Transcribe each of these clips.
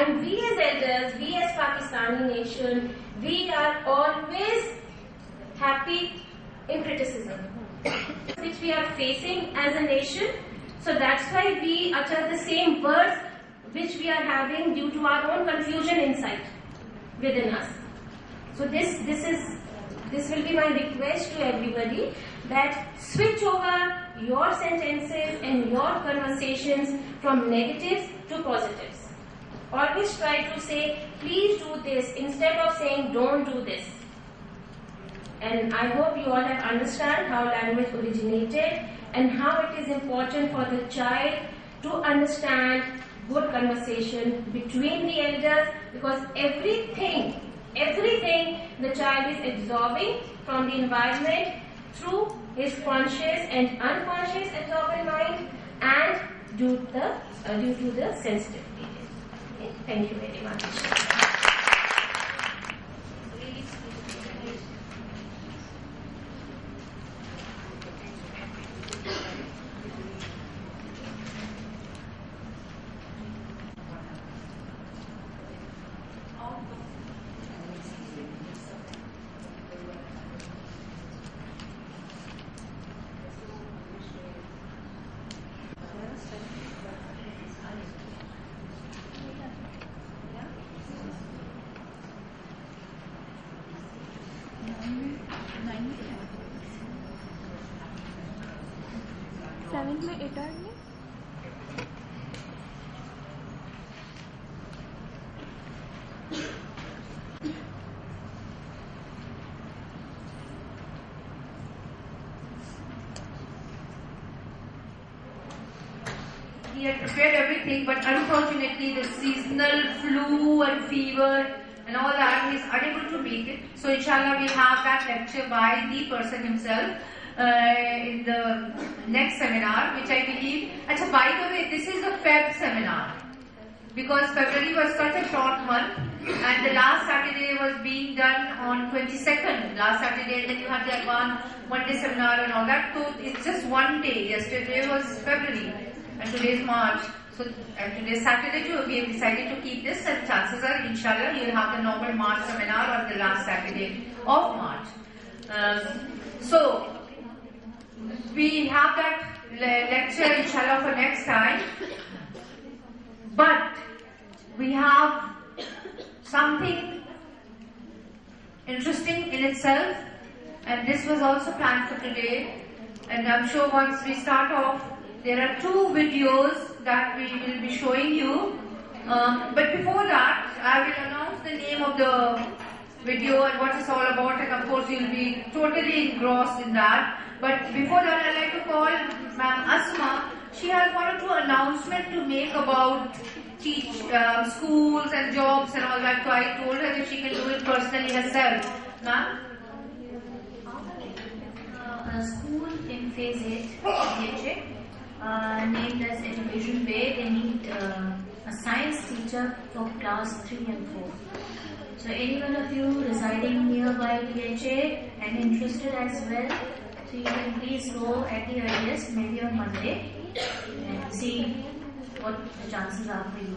And we as elders, we as Pakistani nation, we are always happy in criticism, which we are facing as a nation. So that's why we utter the same words which we are having due to our own confusion inside within us. So this will be my request to everybody, that switch over your sentences and your conversations from negatives to positives. Always try to say, please do this, instead of saying, don't do this. And I hope you all have understood how language originated and how it is important for the child to understand good conversation between the elders, because everything the child is absorbing from the environment through his conscious and unconscious absorbent mind and due to the sensitive period. Okay? Thank you very much. 7th में 8 में We had prepared everything, but unfortunately the seasonal flu and fever and all that is unable to make it. So inshallah we'll have that lecture by the person himself in the next seminar, which I believe. Achha, by the way, this is the Feb seminar, because February was such a short month, and the last Saturday was being done on 22nd, last Saturday, and then you had the advanced one-day seminar and all that. So it's just one day. Yesterday was February, and today is March. So today is Saturday too. We have decided to keep this, and chances are, inshallah, you will have the normal March seminar on the last Saturday of March. So we have that lecture, inshallah, for next time. But we have something interesting in itself, and this was also planned for today. And I'm sure once we start off, there are 2 videos that we will be showing you. But before that, I will announce the name of the video and what it's all about, and of course you'll be totally engrossed in that. But before that, I'd like to call Ma'am Asma. She has 1 or 2 announcements to make about schools and jobs and all that. So I told her that she can do it personally herself. Ma'am? A school in Phase 8, DHA, named as Education Bay, they need a science teacher for class 3 and 4. So any one of you residing nearby DHA and interested as well, so you can please go at the earliest, maybe on Monday, and see what the chances are for you.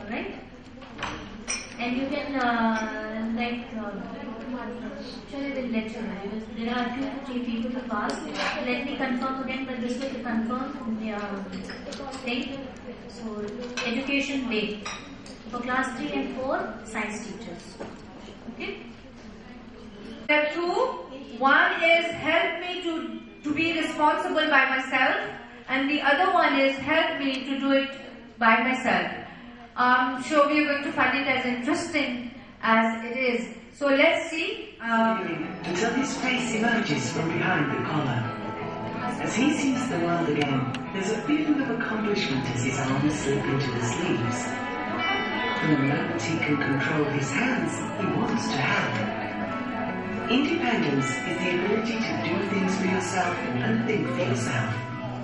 Alright? And you can actually will let you know, because there are 2 to 3 people to pass. Let me confirm again, but this way to confirm the thing. So Education Day for class 3 and 4 science teachers. Okay? There are 2. One is help me to be responsible by myself, and the other one is help me to do it by myself. I'm sure we are going to find it as interesting as it is. So let's see. Until his face emerges from behind the collar. As he sees the world again, there's a feeling of accomplishment as his arms slip into the sleeves. From the moment he can control his hands, he wants to help. Independence is the ability to do things for yourself and think for yourself.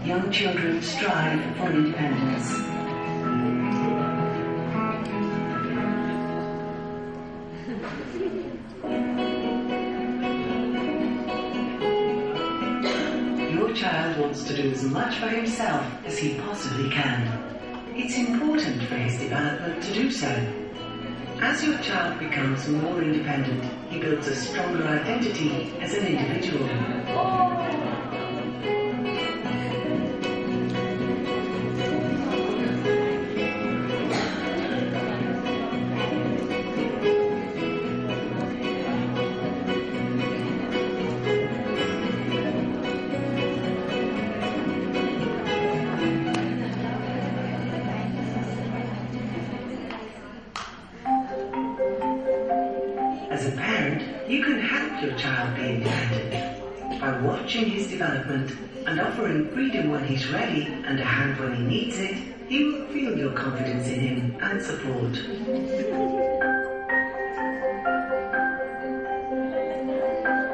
Young children strive for independence. Your child wants to do as much for himself as he possibly can. it's important for his development to do so. As your child becomes more independent, he builds a stronger identity as an individual. As a parent, you can help your child be independent by watching his development and offering freedom when he's ready and a hand when he needs it. He will feel your confidence in him and support.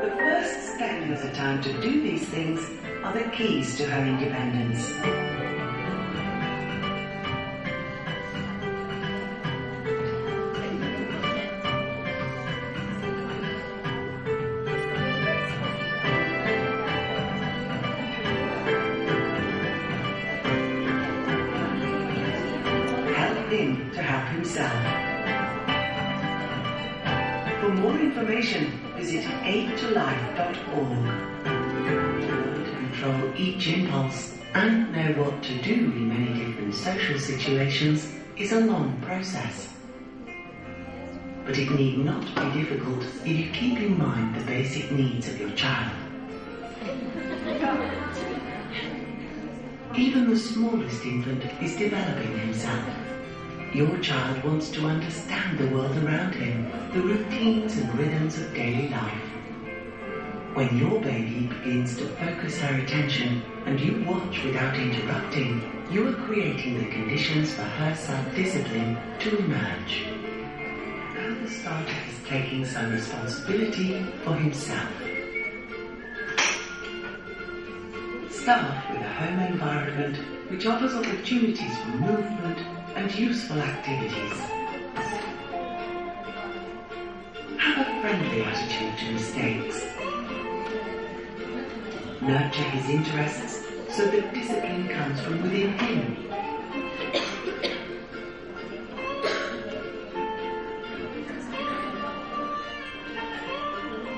The first step at a time to do these things are the keys to her independence. Him to help himself. For more information, visit aidtolife.org. Learn to control each impulse and know what to do in many different social situations is a long process. But it need not be difficult if you keep in mind the basic needs of your child. Even the smallest infant is developing himself. Your child wants to understand the world around him, the routines and rhythms of daily life. When your baby begins to focus her attention and you watch without interrupting, you are creating the conditions for her self-discipline to emerge. Now the starter is taking some responsibility for himself. Start with a home environment which offers opportunities for movement and useful activities. Have a friendly attitude to mistakes. Nurture his interests so that discipline comes from within him.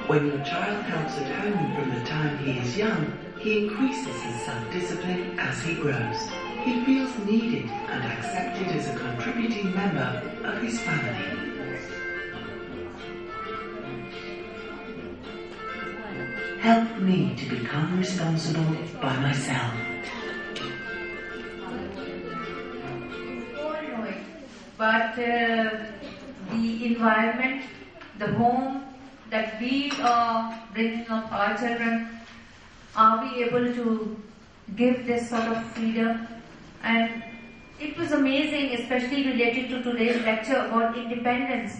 When your child helps at home from the time he is young, he increases his self-discipline as he grows. He feels needed and accepted as a contributing member of his family. Help me to become responsible by myself. All know it, but the environment, the home that we are bringing up our children, are we able to give this sort of freedom? And it was amazing, especially related to today's lecture about independence.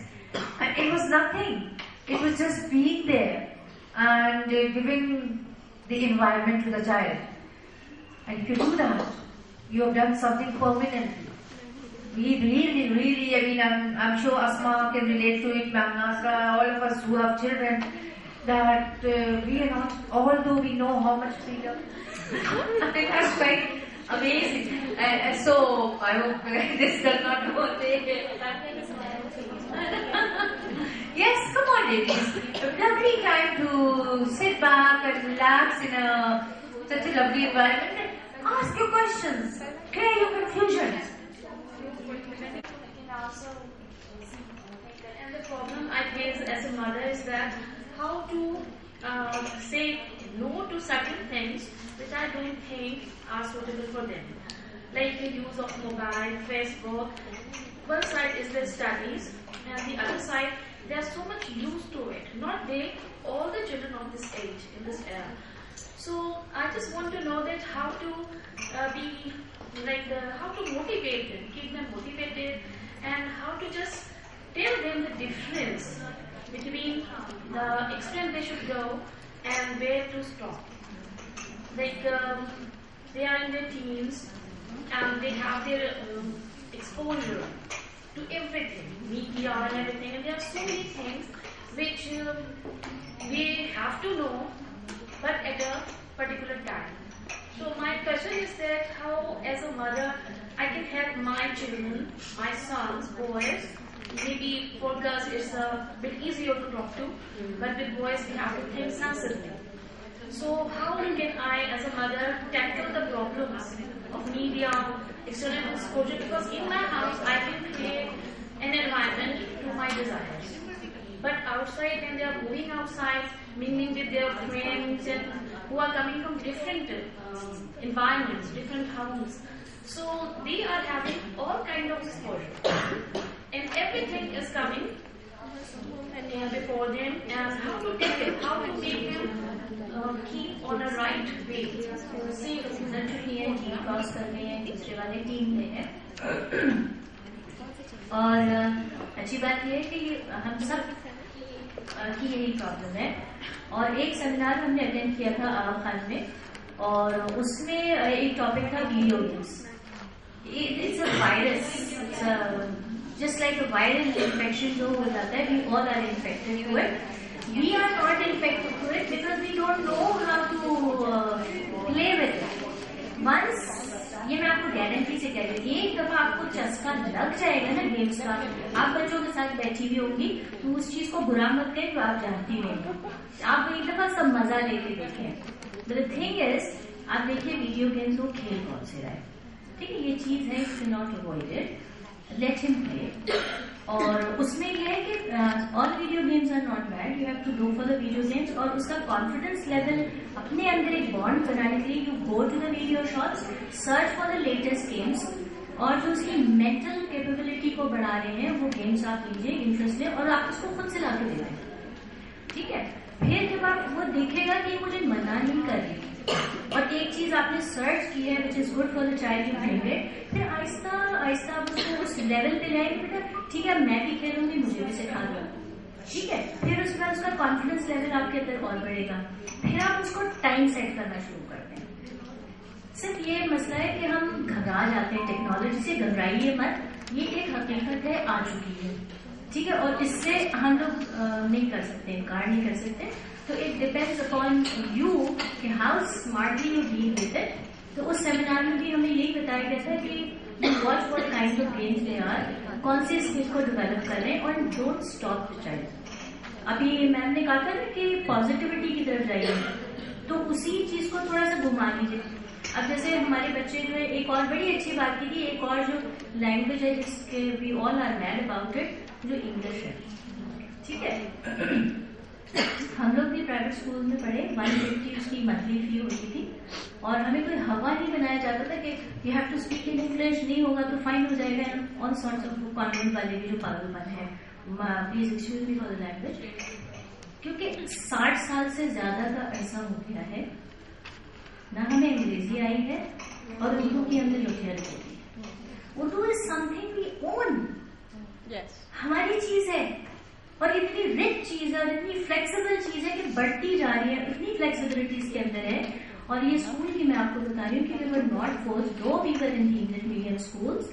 And it was nothing. It was just being there and giving the environment to the child. And if you do that, you have done something permanently. We really, I mean, I'm sure Asma can relate to it, Ma'am Nasra, all of us who have children, that we are not, although we know how much freedom, it was quite amazing. And so, I hope this does not go there. Yes, come on ladies. A lovely time to sit back and relax in such a lovely environment and ask your questions, clear your confusions. And the problem I face as a mother is that how to say no to certain things which I don't think are suitable for them. Like the use of mobile, Facebook. One side is their studies and the other side they are so much used to it. Not they, all the children of this age, in this era. So I just want to know that how to how to motivate them, keep them motivated, and how to just tell them the difference between the extent they should go and where to stop. Like they are in their teens and they have their exposure to everything, media and everything, and there are so many things which we have to know, but at a particular time. So my question is that how, as a mother, I can help my children, my sons, boys. Maybe for girls it's a bit easier to talk to, but with boys we have to think sensibly. So how can I, as a mother, tackle the problems of media, external exposure? Because in my house I can create an environment to my desires. But outside, when they are moving outside, mingling with their friends and who are coming from different environments, different homes, so they are having all kind of exposure, and everything is coming before them. And how to take it, how to make them keep on a right way. से नचुनी है, team cross कर रहे हैं, दूसरे वाले team में है। और अच्छी बात यह है कि हम सब की यही प्रॉब्लम है। और एक सेमिनार हमने अटेंड किया था आगा खान में, और उसमें एक टॉपिक था video games. It's a virus, just like a viral infection जो हो जाता है, we all are infected to it. We are not infected to it because we don't know how to play with it. Once, ये मैं आपको guarantee से कह रही हूँ, एक दफा आपको चस्का लग जाएगा ना गेम्स का, आप बच्चों के साथ बैठी हुई होंगी तो उस चीज को बुरा मत करें जो आप जानती होंगी। आप एक दफा सब मजा लेके देखें। द थिंग इज, आप देखिए वीडियो गेम्स वो खेल कौन से रहा है, ठीक है, ये चीज है, it's not avoided, let him play. और उसमें यह है कि all video games are not bad, you have to go for the video games. और उसका कॉन्फिडेंस लेवल अपने अंदर एक बॉन्ड बनाने के लिए you go to the video shops, search for the latest games, और जो उसकी मेंटल कैपेबिलिटी को बढ़ा रहे हैं वो गेम्स आप लीजिए, इंटरेस्ट लें, और आप उसको खुद से ला के दे दें, ठीक है। फिर जब आप वो देखेगा कि मुझे मना नहीं कर रही, और एक चीज आपने सर्च की है which is good for the child, you bring it, फिर आहिस्ता आहिस्ता आप उसको उस लेवल पे लाएंगे, बेटा ठीक है मैं भी खेलूंगी, मुझे भी सिखा दो, ठीक है। फिर उसके बाद उसका कॉन्फिडेंस लेवल आपके अंदर और बढ़ेगा। फिर आप उसको टाइम सेट करना शुरू करते हैं। सिर्फ ये मसला है कि हम घबरा जाते हैं, टेक्नोलॉजी से घबराइए मत, ये एक हकीकत है, आ चुकी है, ठीक है, और इससे हम लोग नहीं कर सकते, इनकार नहीं कर सकते। तो इट डिपेंड्स अपॉन यू कि how smartly you deal with it. तो उस सेमिनार में भी हमें यही बताया गया था कि you watch what kind of games they are, कौन से स्किल्स को डेवलप कर रहे हैं, और डोंट स्टॉप द चाइल्ड। अभी मैम ने कहा था ना कि पॉजिटिविटी की तरफ जाइए, तो उसी चीज को थोड़ा सा घुमा लीजिए। अब जैसे हमारे बच्चे जो है, एक और बड़ी अच्छी बात की थी, एक और जो लैंग्वेज है जिसके we all are mad about it, जो इंग्लिश है, ठीक है। हम लोग भी प्राइवेट स्कूल में पढ़े, 150 उसकी मंथली फी होती थी, और हमें कोई हवा नहीं बनाया जाता था कि you have to speak in English, नहीं होगा तो फाइन हो जाएगा, ऑल सॉर्ट्स ऑफ कॉन्वेंट वाले भी जो पागलपन है, please excuse me for the language. क्योंकि 60 साल से ज्यादा का अरसा हो गया है, ना हमें अंग्रेजी आई है और उर्दू की हमने लोटियां रखी है। Urdu is something we own, हमारी चीज है, और इतनी रिच चीज है और इतनी फ्लेक्सिबल चीज है कि बढ़ती जा रही है, इतनी फ्लेक्सिबिलिटी इसके अंदर है। और ये स्कूल की मैं आपको बता रही हूँ कि we were not forced, though we were in English medium schools,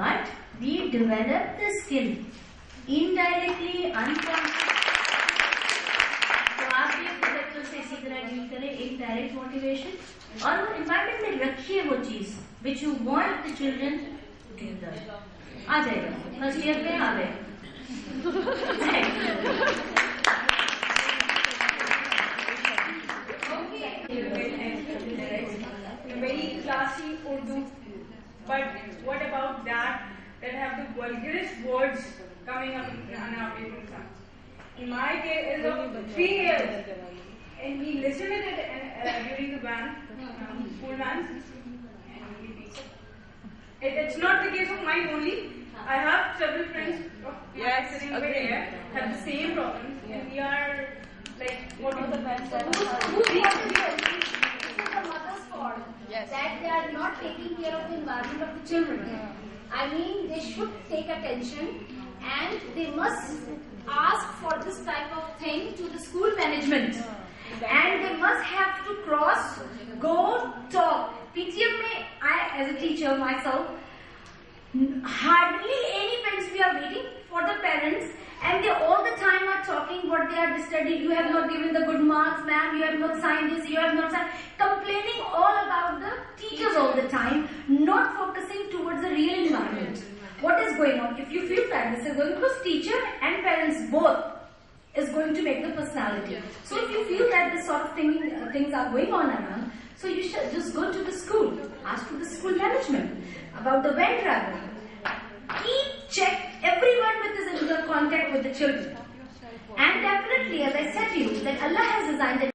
but we develop the skill indirectly, unconsciously. तो आप भी अपने बच्चों से इसी तरह डील करें, एक डायरेक्ट मोटिवेशन, और वो एनवायरमेंट में रखिए वो चीज which you want the children to do. आ जाएगा, फर्स्ट ईयर में आ गए। Very classy Urdu, but what about that have the vulgarest words coming up in our paper? In my case, is of 3 years, and we listened to it during the band, school bands. It's not the case of mine only. I have several friends sitting over here have the same problems, and we are like, what is the best? The mother's fault that they are not taking care of the environment of the children. I mean, they should take attention, and they must ask for this type of thing to the school management, and they must have to go talk. PTM में, I as a teacher myself, hardly any parents, we are waiting for the parents, and they all the time are talking what they have studied. You have not given the good marks, ma'am, you have not signed this, you have not signed, complaining all about the teachers all the time, not focusing towards towards the real environment. What is going on? If you feel that this is going, because teacher and parents both is going to make the personality. So if you feel that this sort of things are going on around, so you should just go to the school, ask to the school management about the van travel. Check everyone with his contact with the children. And definitely, as I said to you, that Allah has designed